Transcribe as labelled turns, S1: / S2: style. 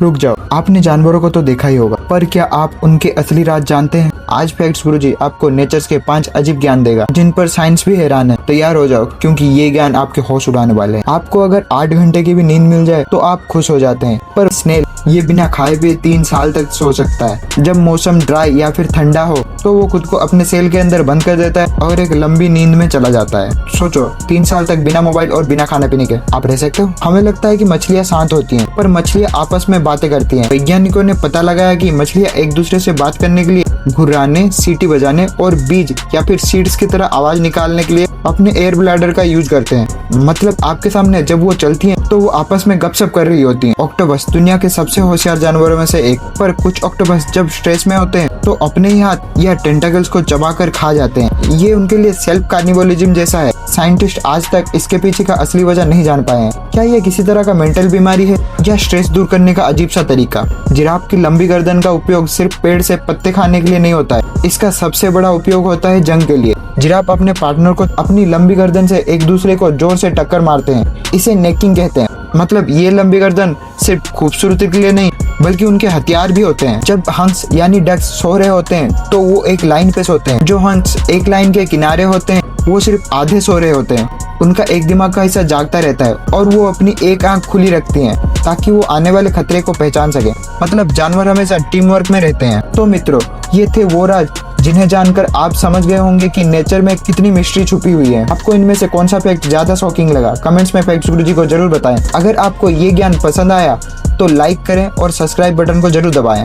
S1: रुक जाओ, आपने जानवरों को तो देखा ही होगा, पर क्या आप उनके असली राज जानते हैं? आज फैक्ट्स गुरुजी आपको नेचर्स के 5 अजीब ज्ञान देगा जिन पर साइंस भी हैरान है। तैयार हो जाओ, क्योंकि ये ज्ञान आपके होश उड़ाने वाले हैं। आपको अगर 8 घंटे की भी नींद मिल जाए तो आप खुश हो जाते हैं, पर स्नेल ये बिना खाए पिए 3 साल तक सो सकता है। जब मौसम ड्राई या फिर ठंडा हो तो वो खुद को अपने सेल के अंदर बंद कर देता है और एक लंबी नींद में चला जाता है। सोचो, 3 साल तक बिना मोबाइल और बिना खाने पीने के आप रह सकते हो? हमें लगता है कि मछलियाँ शांत होती हैं, पर मछलियाँ आपस में बातें करती हैं। वैज्ञानिकों ने पता लगाया कि मछलियाँ एक दूसरे से बात करने के लिए घुर्राने, सीटी बजाने और बीज या फिर सीड्स की तरह आवाज निकालने के लिए अपने एयर ब्लैडर का यूज करते हैं। मतलब आपके सामने जब वो चलती हैं तो वो आपस में गपशप कर रही होती हैं। ऑक्टोपस दुनिया के सबसे होशियार जानवरों में से एक, पर कुछ ऑक्टोपस जब स्ट्रेस में होते हैं तो अपने ही हाथ या टेंटाकल्स को चबाकर खा जाते हैं। ये उनके लिए सेल्फ कार्निवलिज्म जैसा है। साइंटिस्ट आज तक इसके पीछे का असली वजह नहीं जान पाए हैं। क्या ये किसी तरह का मेंटल बीमारी है या स्ट्रेस दूर करने का अजीब सा तरीका? जिराफ की लंबी गर्दन का उपयोग सिर्फ पेड़ से पत्ते खाने के लिए नहीं होता है, इसका सबसे बड़ा उपयोग होता है जंग के लिए। जिराफ अपने पार्टनर को अपनी लंबी गर्दन से एक दूसरे को जोर से टक्कर मारते हैं। इसे नेकिंग कहते हैं। मतलब ये लंबी गर्दन सिर्फ खूबसूरती के लिए नहीं बल्कि उनके हथियार भी होते हैं। जब हंस यानी डक्स सो रहे होते हैं तो वो एक लाइन पे सोते हैं। जो हंस एक लाइन के किनारे होते हैं वो सिर्फ आधे सो रहे होते हैं। उनका एक दिमाग का हिस्सा जागता रहता है और वो अपनी एक आंख खुली रखती हैं ताकि वो आने वाले खतरे को पहचान सके। मतलब जानवर हमेशा टीम वर्क में रहते हैं। तो मित्रों, ये थे वो राज जिन्हें जानकर आप समझ गए होंगे कि नेचर में कितनी मिस्ट्री छुपी हुई है। आपको इनमें से कौन सा फैक्ट ज्यादा शॉकिंग लगा? कमेंट्स में फैक्ट्स गुरुजी को जरूर बताएं। अगर आपको ये ज्ञान पसंद आया तो लाइक करें और सब्सक्राइब बटन को जरूर दबाएं।